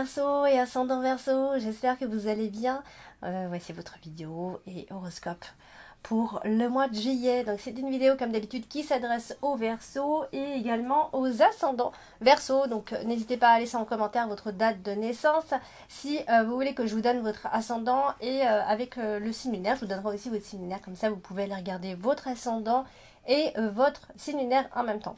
Verseau et ascendant Verseau, j'espère que vous allez bien. Voici votre vidéo et horoscope pour le mois de juillet. Donc c'est une vidéo comme d'habitude qui s'adresse aux Verseaux et également aux ascendants Verseau. Donc n'hésitez pas à laisser en commentaire votre date de naissance si vous voulez que je vous donne votre ascendant et avec le signe lunaire, je vous donnerai aussi votre signe lunaire, comme ça vous pouvez aller regarder votre ascendant et votre signe lunaire en même temps.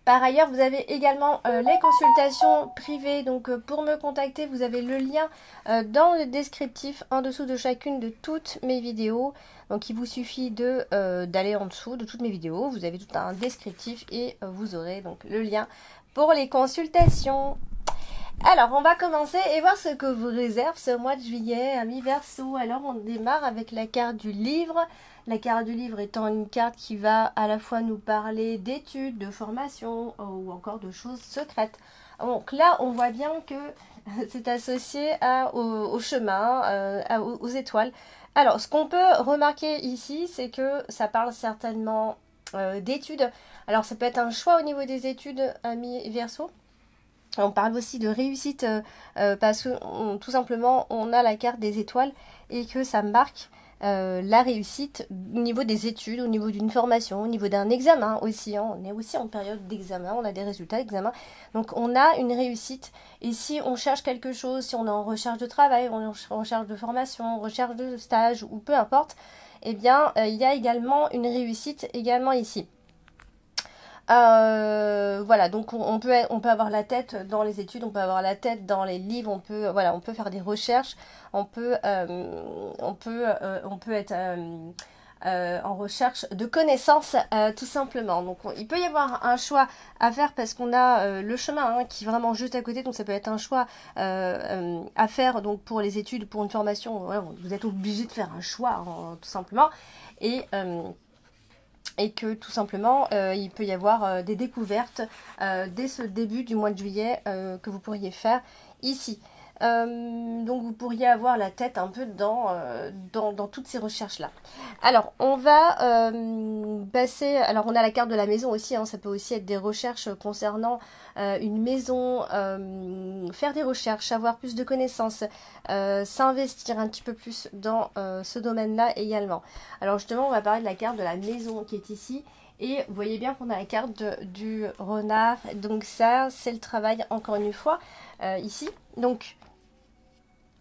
Par ailleurs, vous avez également les consultations privées. Donc pour me contacter, vous avez le lien dans le descriptif en dessous de chacune de toutes mes vidéos. Donc il vous suffit d'aller en dessous de toutes mes vidéos. Vous avez tout un descriptif et vous aurez donc le lien pour les consultations. Alors, on va commencer et voir ce que vous réserve ce mois de juillet, amis Verseau. Alors, on démarre avec la carte du livre. La carte du livre étant une carte qui va à la fois nous parler d'études, de formation ou encore de choses secrètes. Donc là, on voit bien que c'est associé au chemin, aux étoiles. Alors, ce qu'on peut remarquer ici, c'est que ça parle certainement d'études. Alors, ça peut être un choix au niveau des études, amis Verseau. On parle aussi de réussite parce que tout simplement on a la carte des étoiles et que ça marque la réussite au niveau des études, au niveau d'une formation, au niveau d'un examen aussi. Hein. On est aussi en période d'examen, on a des résultats d'examen. Donc on a une réussite. Et si on cherche quelque chose, si on est en recherche de travail, on est en recherche de formation, en recherche de stage ou peu importe, eh bien il y a également une réussite également ici. Voilà, donc on peut avoir la tête dans les études, on peut avoir la tête dans les livres, on peut faire des recherches, on peut être en recherche de connaissances tout simplement. Donc il peut y avoir un choix à faire parce qu'on a le chemin qui est vraiment juste à côté, donc ça peut être un choix à faire donc pour les études, pour une formation. Ouais, vous êtes obligé de faire un choix tout simplement et que tout simplement il peut y avoir des découvertes dès ce début du mois de juillet que vous pourriez faire ici. Donc vous pourriez avoir la tête un peu dans toutes ces recherches là. Alors on va passer, alors on a la carte de la maison aussi, hein, ça peut aussi être des recherches concernant une maison, faire des recherches, avoir plus de connaissances, s'investir un petit peu plus dans ce domaine là également. Alors justement on va parler de la carte de la maison qui est ici. Et vous voyez bien qu'on a la carte du renard, donc ça c'est le travail encore une fois ici. Donc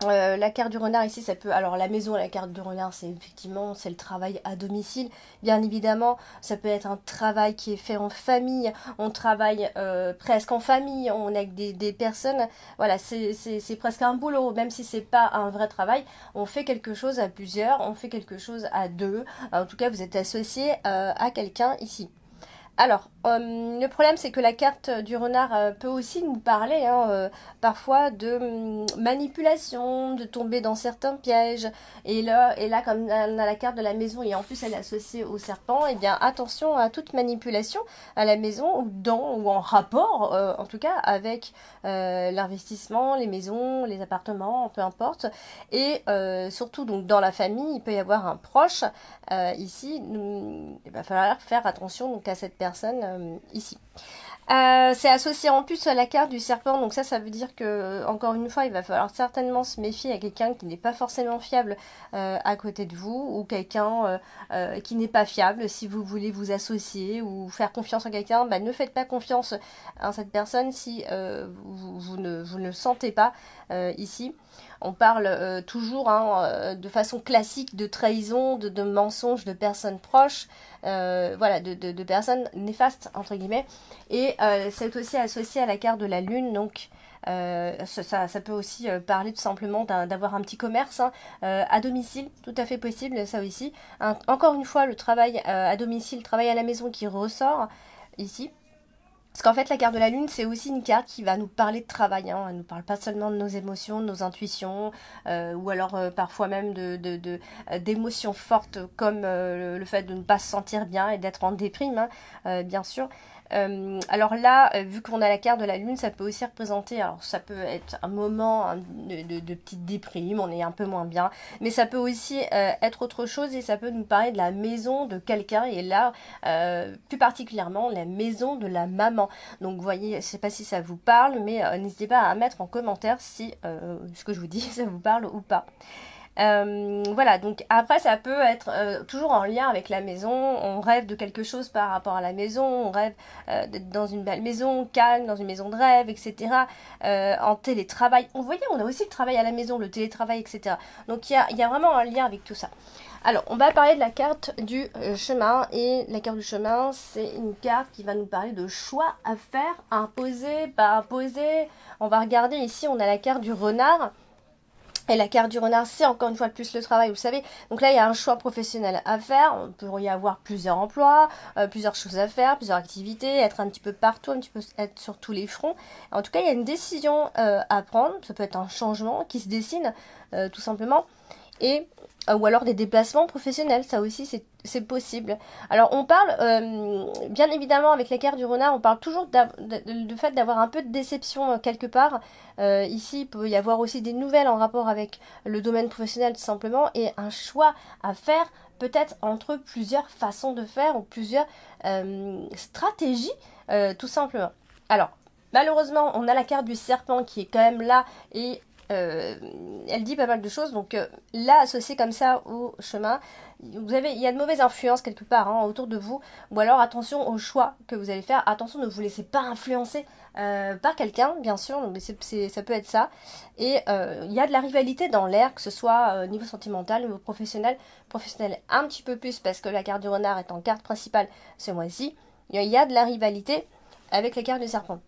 la carte du renard ici, ça peut... Alors la maison, la carte du renard, c'est effectivement, c'est le travail à domicile. Bien évidemment, ça peut être un travail qui est fait en famille. On travaille presque en famille, on est avec des personnes. Voilà, c'est presque un boulot, même si c'est pas un vrai travail. On fait quelque chose à plusieurs, on fait quelque chose à deux. En tout cas, vous êtes associé à quelqu'un ici. Alors, le problème c'est que la carte du renard peut aussi nous parler parfois de manipulation, de tomber dans certains pièges. Et là, comme on a la carte de la maison et en plus elle est associée au serpent, eh bien attention à toute manipulation à la maison ou en rapport, en tout cas, avec l'investissement, les maisons, les appartements, peu importe. Et surtout donc dans la famille, il peut y avoir un proche. Ici, il va falloir faire attention donc, à cette personne ici. C'est associé en plus à la carte du serpent, donc ça veut dire que, encore une fois, il va falloir certainement se méfier à quelqu'un qui n'est pas forcément fiable à côté de vous, ou quelqu'un qui n'est pas fiable. Si vous voulez vous associer ou faire confiance en quelqu'un, ne faites pas confiance à cette personne si vous ne le sentez pas ici. On parle toujours de façon classique de trahison, de mensonges de personnes proches, voilà, de personnes néfastes, entre guillemets. Et c'est aussi associé à la carte de la lune, donc ça peut aussi parler tout simplement d'avoir un petit commerce à domicile, tout à fait possible, ça aussi. Encore une fois, le travail à domicile, le travail à la maison qui ressort ici. Parce qu'en fait, la carte de la lune, c'est aussi une carte qui va nous parler de travail. Hein. Elle ne nous parle pas seulement de nos émotions, de nos intuitions, ou alors parfois même d'émotions fortes comme le fait de ne pas se sentir bien et d'être en déprime, hein, bien sûr. Alors là, vu qu'on a la carte de la lune, ça peut aussi représenter, alors ça peut être un moment de petite déprime, on est un peu moins bien, mais ça peut aussi être autre chose et ça peut nous parler de la maison de quelqu'un et là, plus particulièrement, la maison de la maman. Donc vous voyez, je ne sais pas si ça vous parle, mais n'hésitez pas à mettre en commentaire si ce que je vous dis, ça vous parle ou pas. Voilà, donc après ça peut être toujours en lien avec la maison, on rêve de quelque chose par rapport à la maison, on rêve d'être dans une belle maison, calme, dans une maison de rêve, etc. En télétravail, vous voyez, on a aussi le travail à la maison, le télétravail, etc. Donc il y a vraiment un lien avec tout ça. Alors, on va parler de la carte du chemin, et la carte du chemin, c'est une carte qui va nous parler de choix à faire, imposer, pas imposer. On va regarder ici, on a la carte du renard. Et la carte du renard, c'est encore une fois plus le travail, vous savez. Donc là, il y a un choix professionnel à faire. On peut y avoir plusieurs emplois, plusieurs choses à faire, plusieurs activités, être un petit peu partout, un petit peu être sur tous les fronts. En tout cas, il y a une décision à prendre. Ça peut être un changement qui se dessine, tout simplement. Et ou alors des déplacements professionnels, ça aussi c'est possible. Alors on parle, bien évidemment avec la carte du renard, on parle toujours du fait d'avoir un peu de déception quelque part. Ici il peut y avoir aussi des nouvelles en rapport avec le domaine professionnel tout simplement, et un choix à faire peut-être entre plusieurs façons de faire ou plusieurs stratégies tout simplement. Alors malheureusement on a la carte du serpent qui est quand même là et elle dit pas mal de choses, donc là associée comme ça au chemin, il y a de mauvaises influences quelque part autour de vous, ou alors attention aux choix que vous allez faire, attention ne vous laissez pas influencer par quelqu'un, bien sûr, donc ça peut être ça, et il y a de la rivalité dans l'air, que ce soit au niveau sentimental, au niveau professionnel un petit peu plus, parce que la carte du renard est en carte principale ce mois-ci, il y a de la rivalité avec la carte du serpent.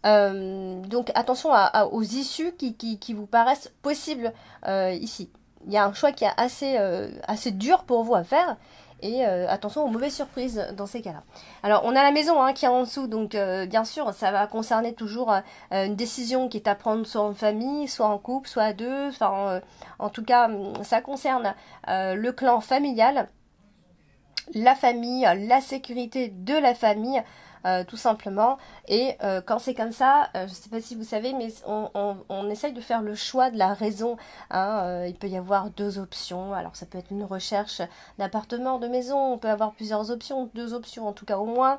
Donc attention aux issues qui vous paraissent possibles ici. Il y a un choix qui est assez dur pour vous à faire. Et attention aux mauvaises surprises dans ces cas-là. Alors on a la maison qui est en dessous, donc bien sûr ça va concerner toujours une décision qui est à prendre soit en famille, soit en couple, soit à deux. Enfin, en tout cas ça concerne le clan familial, la famille, la sécurité de la famille. Tout simplement, et quand c'est comme ça, je ne sais pas si vous savez, mais on essaye de faire le choix de la raison, il peut y avoir deux options, alors ça peut être une recherche d'appartement, de maison, on peut avoir plusieurs options, deux options en tout cas au moins,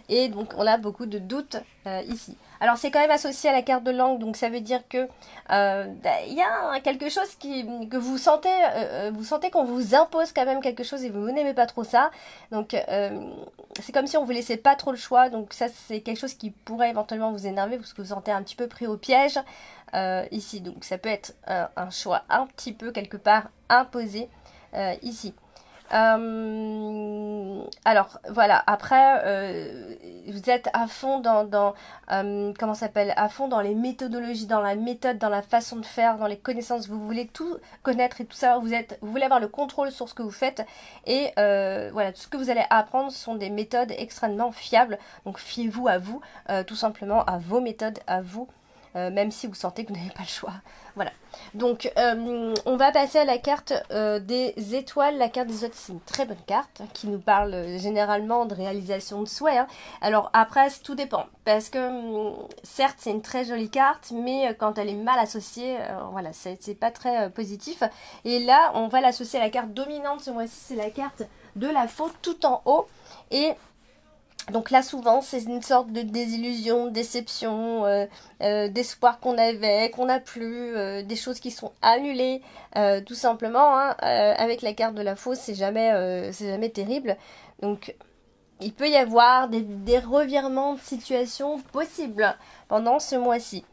et donc on a beaucoup de doutes ici. Alors c'est quand même associé à la carte de langue, donc ça veut dire que il y a quelque chose que vous sentez qu'on vous impose quand même quelque chose et vous n'aimez pas trop ça, donc c'est comme si on vous laissait pas trop le choix, donc ça c'est quelque chose qui pourrait éventuellement vous énerver parce que vous vous sentez un petit peu pris au piège ici, donc ça peut être un choix un petit peu quelque part imposé ici. Alors voilà, après vous êtes à fond dans comment ça s'appelle, à fond dans les méthodologies, dans la méthode, dans la façon de faire, dans les connaissances, vous voulez tout connaître et tout ça, vous voulez avoir le contrôle sur ce que vous faites, et voilà, tout ce que vous allez apprendre sont des méthodes extrêmement fiables, donc fiez-vous à vous, tout simplement à vos méthodes, à vous, même si vous sentez que vous n'avez pas le choix. Voilà. Donc, on va passer à la carte des étoiles. La carte des autres, c'est une très bonne carte qui nous parle généralement de réalisation de souhaits. Alors, après, tout dépend. Parce que, certes, c'est une très jolie carte, mais quand elle est mal associée, voilà, c'est pas très positif. Et là, on va l'associer à la carte dominante ce mois-ci. C'est la carte de la faute tout en haut. Et donc là souvent c'est une sorte de désillusion, déception, d'espoir qu'on avait, qu'on n'a plus, des choses qui sont annulées, tout simplement. Avec la carte de la fausse c'est jamais terrible. Donc il peut y avoir des revirements de situation possibles pendant ce mois-ci.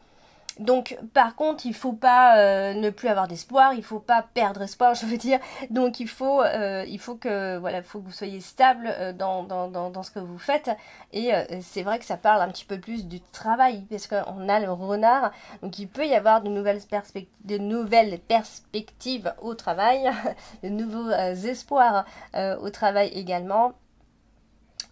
Donc par contre il faut pas ne plus avoir d'espoir, il faut pas perdre espoir, je veux dire, donc il faut que voilà, faut que vous soyez stable dans ce que vous faites, et c'est vrai que ça parle un petit peu plus du travail parce qu'on a le renard, donc il peut y avoir de nouvelles perspectives au travail, de nouveaux espoirs au travail également.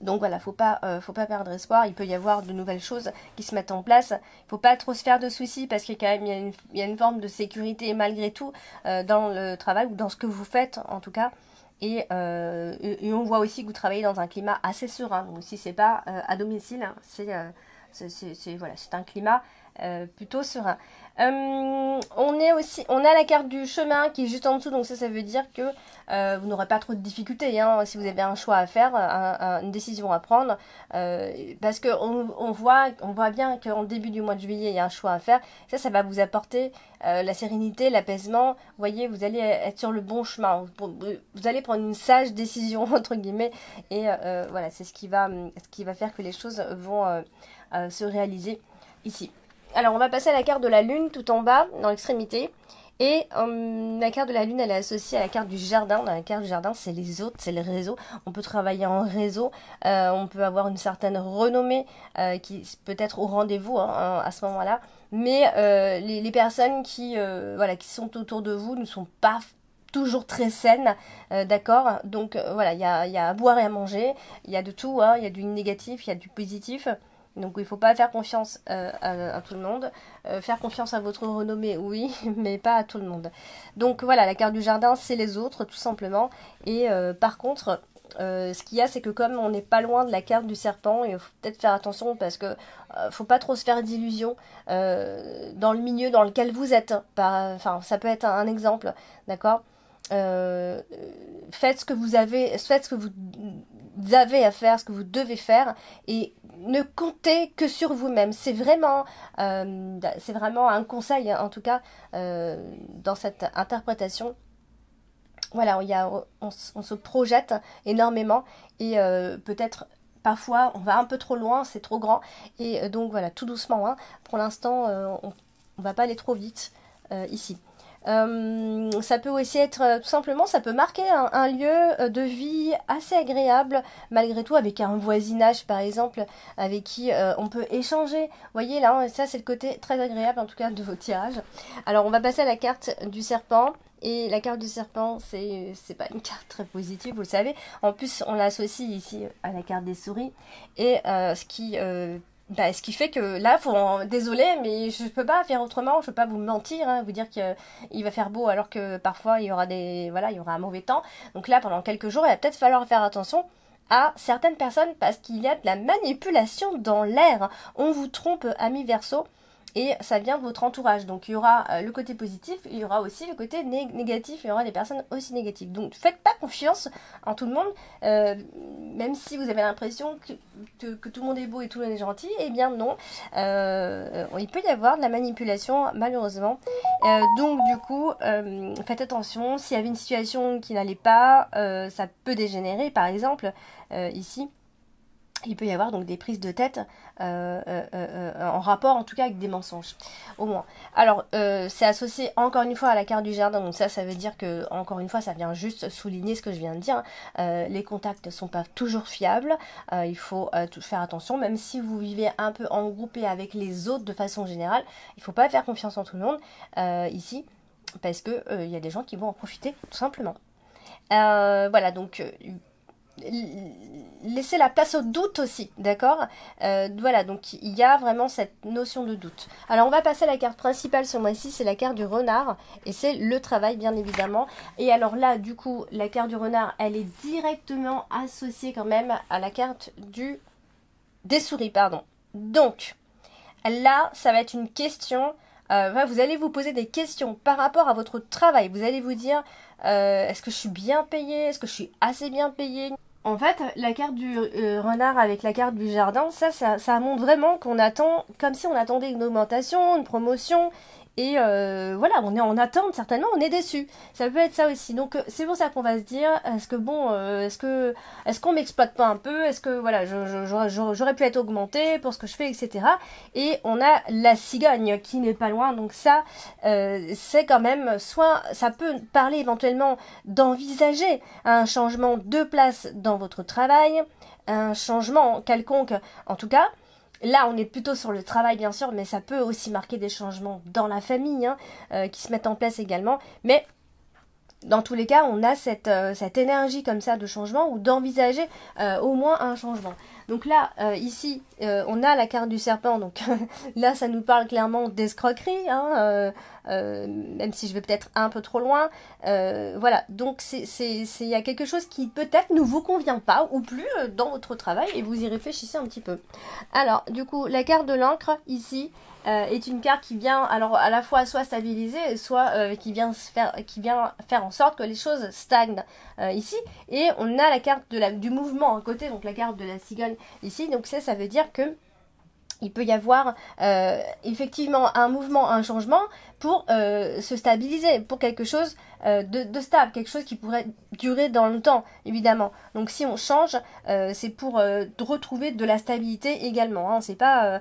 Donc voilà, faut pas perdre espoir, il peut y avoir de nouvelles choses qui se mettent en place. Il faut pas trop se faire de soucis parce qu'il y a quand même il y a une forme de sécurité malgré tout dans le travail ou dans ce que vous faites en tout cas. Et on voit aussi que vous travaillez dans un climat assez serein. Donc si c'est pas à domicile, voilà, c'est un climat plutôt serein. On a la carte du chemin qui est juste en dessous, donc ça veut dire que vous n'aurez pas trop de difficultés hein, si vous avez un choix à faire, une décision à prendre, parce que on voit bien qu'en début du mois de juillet il y a un choix à faire. Ça va vous apporter la sérénité, l'apaisement. Vous voyez, vous allez être sur le bon chemin. Vous allez prendre une sage décision entre guillemets, et voilà, c'est ce qui va faire que les choses vont se réaliser ici. Alors on va passer à la carte de la lune tout en bas, dans l'extrémité. Et la carte de la lune, elle est associée à la carte du jardin. Dans la carte du jardin, c'est les autres, c'est le réseau. On peut travailler en réseau, on peut avoir une certaine renommée qui peut être au rendez-vous hein, à ce moment-là. Mais les personnes qui sont autour de vous ne sont pas toujours très saines, d'accord. Donc voilà, il y a à boire et à manger, il y a de tout, hein, il y a du négatif, il y a du positif. Donc il ne faut pas faire confiance à tout le monde. Faire confiance à votre renommée, oui, mais pas à tout le monde. Donc voilà, la carte du jardin, c'est les autres, tout simplement. Et par contre, ce qu'il y a, c'est que comme on n'est pas loin de la carte du serpent, il faut peut-être faire attention parce que faut pas trop se faire d'illusions dans le milieu dans lequel vous êtes. Enfin, ça peut être un exemple, d'accord. Faites ce que vous avez à faire, ce que vous devez faire, et ne comptez que sur vous-même. C'est vraiment un conseil, en tout cas, dans cette interprétation. Voilà, on se projette énormément, et peut-être parfois on va un peu trop loin, c'est trop grand, et donc voilà, tout doucement, hein. Pour l'instant, on va pas aller trop vite ici. Ça peut aussi être tout simplement, ça peut marquer un lieu de vie assez agréable malgré tout, avec un voisinage par exemple avec qui on peut échanger. Vous voyez là, ça c'est le côté très agréable en tout cas de vos tirages. Alors on va passer à la carte du serpent. Et la carte du serpent, c'est pas une carte très positive, vous le savez. En plus, on l'associe ici à la carte des souris. Et ce qui fait que là, désolé, mais je peux pas faire autrement, je peux pas vous mentir, hein, vous dire qu'il va faire beau alors que parfois il y aura il y aura un mauvais temps. Donc là, pendant quelques jours, il va peut-être falloir faire attention à certaines personnes parce qu'il y a de la manipulation dans l'air. On vous trompe, amis Verseau. Et ça vient de votre entourage. Donc il y aura le côté positif, il y aura aussi le côté négatif, il y aura des personnes aussi négatives. Donc faites pas confiance en tout le monde, même si vous avez l'impression que tout le monde est beau et tout le monde est gentil, eh bien non. Il peut y avoir de la manipulation malheureusement. Donc du coup, faites attention, s'il y avait une situation qui n'allait pas, ça peut dégénérer par exemple, ici. Il peut y avoir donc des prises de tête en rapport en tout cas avec des mensonges, au moins. Alors c'est associé encore une fois à la carte du jardin, donc ça veut dire que encore une fois ça vient juste souligner ce que je viens de dire. Les contacts ne sont pas toujours fiables, il faut faire attention, même si vous vivez un peu en groupe et avec les autres de façon générale, il ne faut pas faire confiance en tout le monde ici, parce que il y a des gens qui vont en profiter tout simplement. Voilà, donc laissez la place au doute aussi, d'accord. Voilà, donc il y a vraiment cette notion de doute. Alors on va passer à la carte principale ce mois-ci, c'est la carte du renard, et c'est le travail bien évidemment. Et alors là, du coup, la carte du renard, elle est directement associée quand même à la carte des souris, pardon. Donc, là, ça va être une question... vous allez vous poser des questions par rapport à votre travail. Vous allez vous dire, est-ce que je suis bien payée? Est-ce que je suis assez bien payée? En fait, la carte du renard avec la carte du jardin, ça montre vraiment qu'on attend, comme si on attendait une augmentation, une promotion. Et voilà, on est en attente, certainement, on est déçu. Ça peut être ça aussi. Donc c'est pour ça qu'on va se dire, est-ce qu'on m'exploite pas un peu? Est-ce que voilà, j'aurais pu être augmentée pour ce que je fais, etc. Et on a la cigogne qui n'est pas loin. Donc ça, c'est quand même, soit ça peut parler éventuellement d'envisager un changement de place dans votre travail, un changement quelconque, en tout cas. Là, on est plutôt sur le travail, bien sûr, mais ça peut aussi marquer des changements dans la famille qui se mettent en place également. Mais dans tous les cas, on a cette énergie comme ça de changement ou d'envisager au moins un changement. Donc là, ici, on a la carte du serpent. Donc là, ça nous parle clairement d'escroquerie. même si je vais peut-être un peu trop loin. Voilà, donc il y a quelque chose qui peut-être ne vous convient pas ou plus dans votre travail et vous y réfléchissez un petit peu. Alors, du coup, la carte de l'encre, ici, est une carte qui vient alors à la fois soit stabiliser, soit qui vient faire en sorte que les choses stagnent ici. Et on a la carte du mouvement à côté, donc la carte de la cigogne ici. Donc ça veut dire que il peut y avoir effectivement un mouvement, un changement pour se stabiliser, pour quelque chose de stable, quelque chose qui pourrait durer dans le temps, évidemment. Donc si on change, c'est pour retrouver de la stabilité également. Hein. C'est pas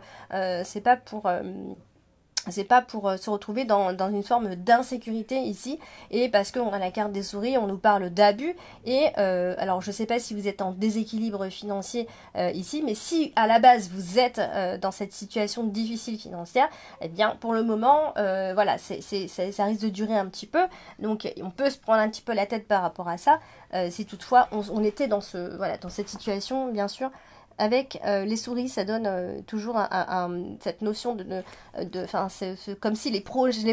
pour se retrouver dans une forme d'insécurité ici, et parce qu'on a la carte des souris, on nous parle d'abus, et alors je sais pas si vous êtes en déséquilibre financier ici, mais si à la base vous êtes dans cette situation difficile financière, eh bien pour le moment, voilà, ça risque de durer un petit peu, donc on peut se prendre un petit peu la tête par rapport à ça, si toutefois on était dans cette situation, bien sûr. Avec les souris, ça donne toujours cette notion comme si les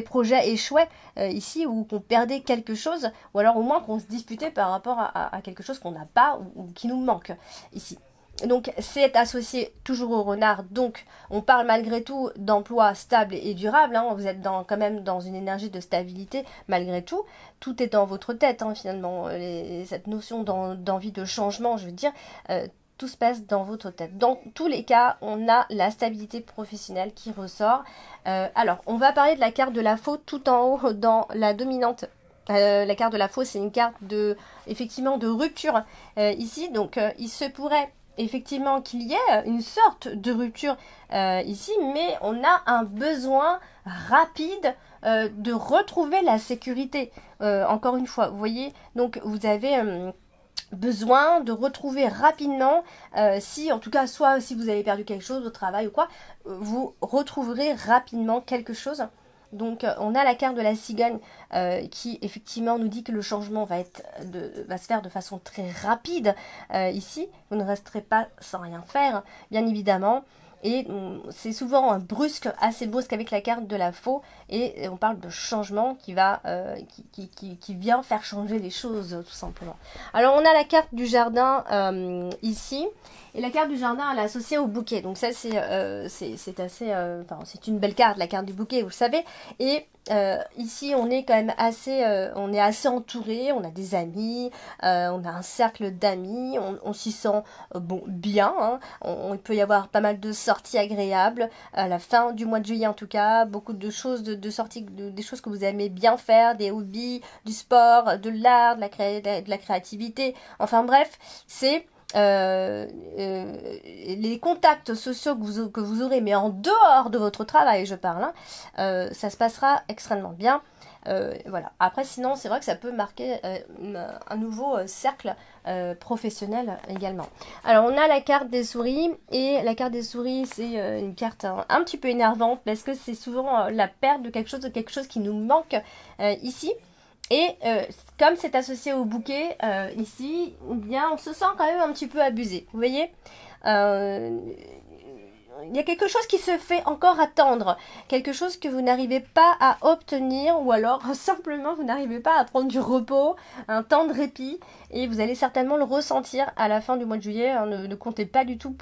projets échouaient ici, ou qu'on perdait quelque chose, ou alors au moins qu'on se disputait par rapport à quelque chose qu'on n'a pas ou qui nous manque ici. Donc c'est associé toujours au renard, donc on parle malgré tout d'emploi stable et durable, hein. Vous êtes quand même dans une énergie de stabilité malgré tout, tout est dans votre tête hein, finalement, cette notion d'envie de changement, je veux dire, tout se passe dans votre tête. Dans tous les cas, on a la stabilité professionnelle qui ressort. Alors, on va parler de la carte de la faux tout en haut dans la dominante. La carte de la faux, c'est une carte effectivement de rupture ici. Donc, il se pourrait effectivement qu'il y ait une sorte de rupture ici, mais on a un besoin rapide de retrouver la sécurité. Encore une fois, vous voyez, donc vous avez besoin de retrouver rapidement, en tout cas, soit si vous avez perdu quelque chose au travail ou quoi, vous retrouverez rapidement quelque chose. Donc on a la carte de la cigogne qui effectivement nous dit que le changement va se faire de façon très rapide ici. Vous ne resterez pas sans rien faire, bien évidemment. Et c'est souvent assez brusque avec la carte de la faux, et on parle de changement qui vient faire changer les choses tout simplement. Alors on a la carte du jardin ici, et la carte du jardin elle est associée au bouquet, donc ça c'est une belle carte, la carte du bouquet, vous le savez, et ici on est quand même assez entouré, on a des amis, on a un cercle d'amis, on s'y sent bien, hein. Il peut y avoir pas mal de sorties agréables à la fin du mois de juillet en tout cas, beaucoup de choses, de sorties, des choses que vous aimez bien faire, des hobbies, du sport, de l'art, de la créativité, enfin bref, c'est les contacts sociaux que vous aurez, mais en dehors de votre travail, je parle, hein, ça se passera extrêmement bien. Voilà. Après, sinon, c'est vrai que ça peut marquer un nouveau cercle professionnel également. Alors, on a la carte des souris, et la carte des souris, c'est une carte un petit peu énervante, parce que c'est souvent la perte de quelque chose qui nous manque ici. Et comme c'est associé au bouquet ici, eh bien, on se sent quand même un petit peu abusé. Vous voyez, il y a quelque chose qui se fait encore attendre, quelque chose que vous n'arrivez pas à obtenir, ou alors simplement vous n'arrivez pas à prendre du repos, un temps de répit, et vous allez certainement le ressentir à la fin du mois de juillet. Hein. Ne comptez pas du tout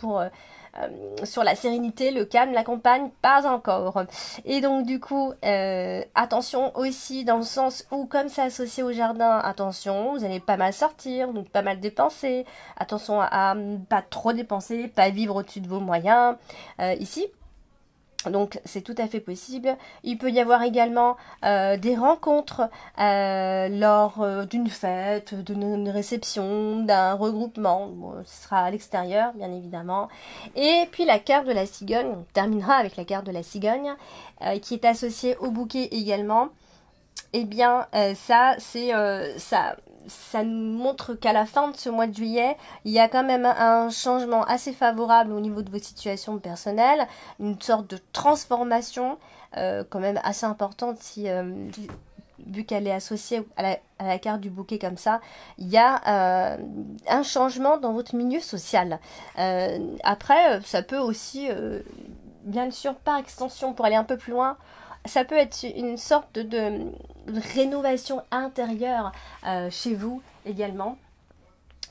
sur la sérénité, le calme, la campagne, pas encore. Et donc du coup, attention aussi dans le sens où, comme c'est associé au jardin, attention, vous allez pas mal sortir, donc pas mal dépenser, attention à pas trop dépenser, pas vivre au-dessus de vos moyens, ici. Donc c'est tout à fait possible. Il peut y avoir également des rencontres lors d'une fête, d'une réception, d'un regroupement. Bon, ce sera à l'extérieur, bien évidemment. Et puis la carte de la cigogne, on terminera avec la carte de la cigogne, qui est associée au bouquet également. Eh bien, ça nous montre qu'à la fin de ce mois de juillet, il y a quand même un changement assez favorable au niveau de vos situations personnelles, une sorte de transformation quand même assez importante vu qu'elle est associée à la carte du bouquet comme ça, il y a un changement dans votre milieu social. Après, ça peut aussi, bien sûr, par extension, pour aller un peu plus loin, ça peut être une sorte de rénovation intérieure chez vous également.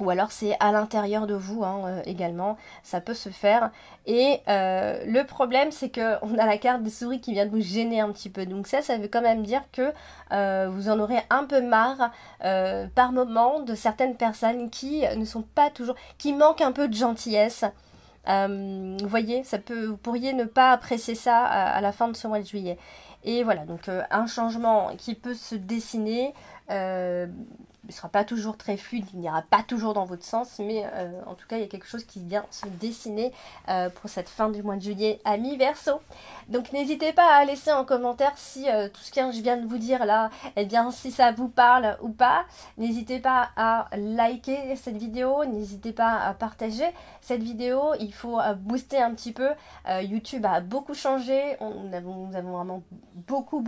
Ou alors c'est à l'intérieur de vous également, ça peut se faire. Et le problème c'est que on a la carte des souris qui vient de vous gêner un petit peu. Donc ça veut quand même dire que vous en aurez un peu marre par moment de certaines personnes qui ne sont pas toujours, qui manquent un peu de gentillesse. Vous voyez, vous pourriez ne pas apprécier ça à la fin de ce mois de juillet. Et voilà, donc un changement qui peut se dessiner. Il ne sera pas toujours très fluide, il n'ira pas toujours dans votre sens, mais en tout cas, il y a quelque chose qui vient se dessiner pour cette fin du mois de juillet, amis Verseau. Donc, n'hésitez pas à laisser en commentaire si tout ce que je viens de vous dire là, eh bien, si ça vous parle ou pas. N'hésitez pas à liker cette vidéo, n'hésitez pas à partager cette vidéo. Il faut booster un petit peu. YouTube a beaucoup changé, nous avons vraiment beaucoup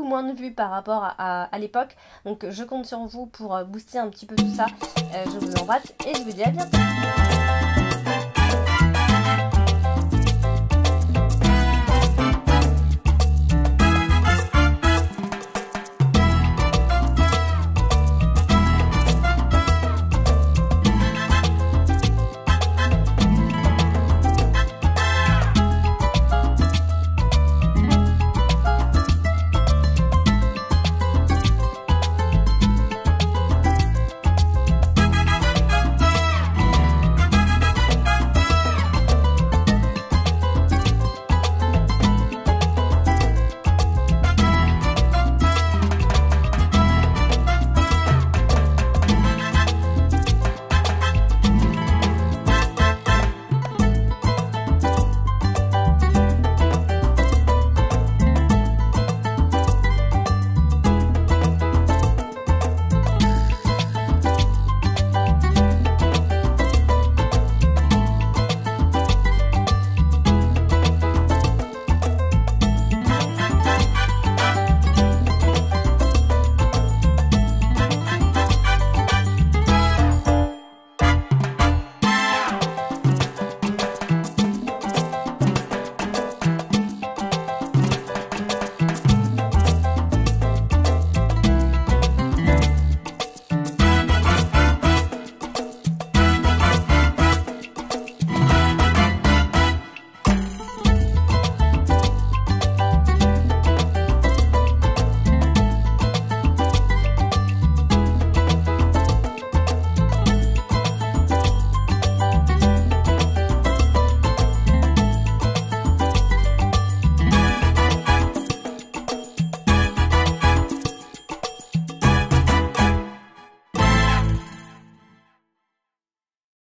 moins de vues par rapport à l'époque. Donc, je compte sur vous pour booster un petit peu tout ça. Je vous embrasse et je vous dis à bientôt.